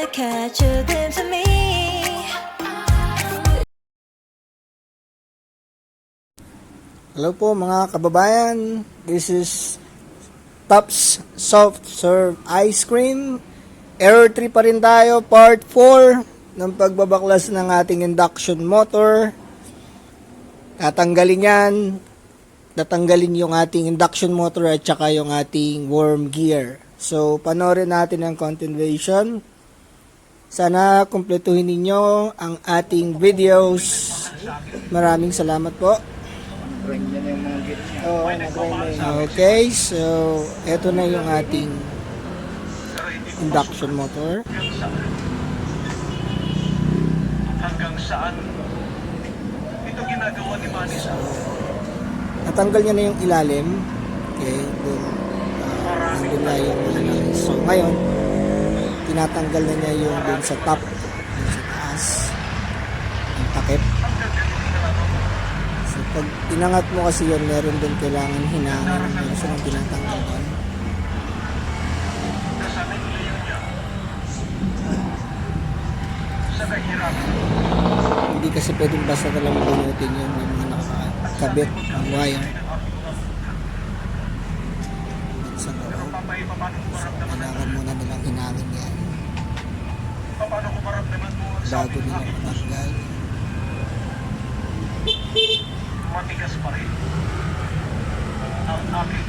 look at you did to me. Hello po mga kababayan, this is Tops Soft Serve Ice Cream. Error 3 pa rin tayo, part 4 ng pagbabaklas ng ating induction motor. Tatanggalin yung ating induction motor at saka yung ating worm gear. So panoorin natin ang continuation. Sana kumpletuhin ninyo ang ating videos. Maraming salamat po. Okay, so eto na yung ating induction motor. Hanggang saan ito ginagawa ni Manis? Natanggal niya na yung ilalim. Okay, dun, nandun na yung so ngayon tinatanggal na niya yung dun sa top, dun sa taas ang takip. So pag inangat mo kasi yun, meron dun kailangan hinangin, meron silang tinatanggal dun. Hindi kasi pwedeng basta na lang bunutin yun, yung mga nakakabit ng wire sa loob. So kailangan muna nilang hinangin yan bago nila matanggal. Matigas pa rin ang aking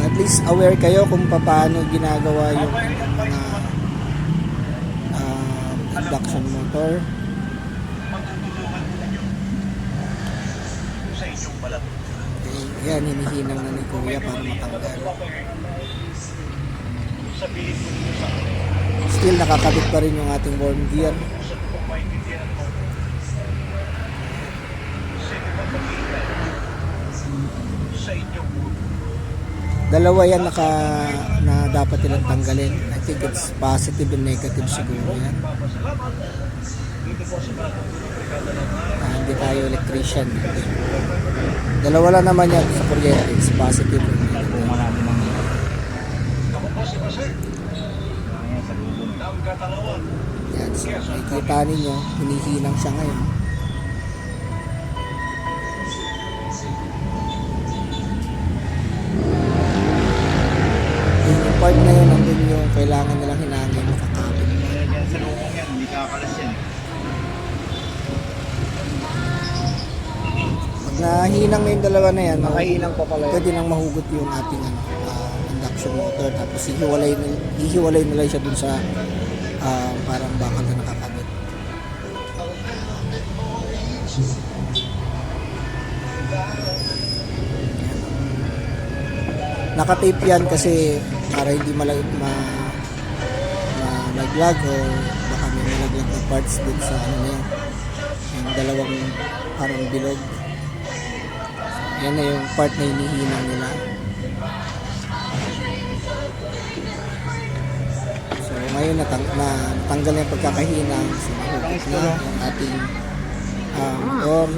At least aware kayo kung paano ginagawa yung mga induction motor. matutulungan ninyo sa inyong balat. Okay, yan, hinihinang na ni Kuya para matanggal. Sabihin mo ninyo sa akin, Still nakakabit pa rin yung ating worm gear. gusto ko pong maintindihan mo. Sino ba pag-iingat sa inyong Dalawa yan na dapat nilang tanggalin. I think it's positive and negative siguro yan. papasalamat? Dito po sa mga brigada ng Hindi tayo electrician. Dalawa lang naman yan sa kuryente. It's positive and negative. ako po si Pasir. Ng Katalawan. Yan, so nakikita ninyo, hinihinang siya ngayon. Yung part na yun, nandun yung kailangan nilang hinangin, makakabit. Sa lubong yan, hindi kakalas yan. Pag nahinang na yung dalawa na yan, Nakahinang pa pala yan. pwede nang mahugot yung ating induction motor. Tapos hihiwalay nila siya dun sa parang bakal na nakakabit. Nakatape yan kasi para hindi malaglag o baka may malaglag na parts dun sa ano na yan, yung dalawang parang bilog. Yan na yung part na hinihinang nila. So ngayon natanggal na yung pagkakahinang. So nahugot na yung ating door.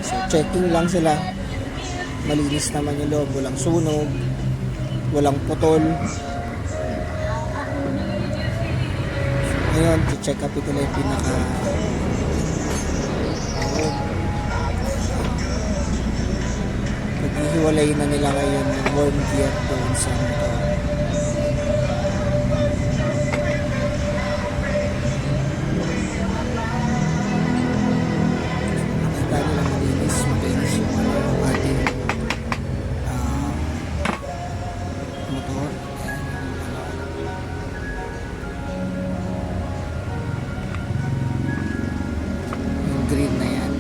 So checking lang sila. Malinis naman yung loob, walang sunog, walang putol. So ngayon check up ito na yung pinaka paghihiwalay na nila ngayon yung worm gear doon sa motor. Nakita nila malinis yung ating motor. Yung green na yan.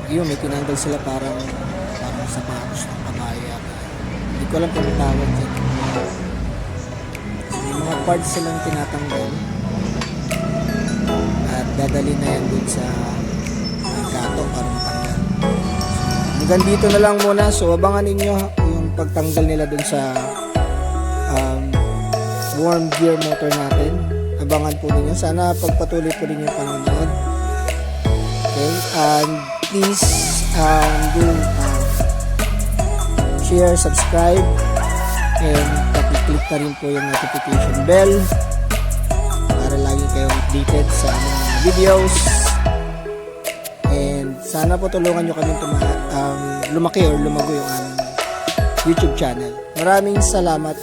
Yun, may tinanggal sila parang sapatos ng kabaya. Hindi ko alam kung tawag dyan. May mga parts silang tinatanggal at dadali na yan dun sa kato para matanggal. Hanggang dito na lang muna. So abangan ninyo yung pagtanggal nila dun sa worm gear motor natin. Abangan po ninyo. Sana pagpatuloy po ninyo panonood. Okay, and please do share, subscribe, and pakiclick na rin po yung notification bell para lagi kayong updated sa aming mga videos. And sana po tulungan nyo kami lumaki or lumago yung aming YouTube channel. Maraming salamat.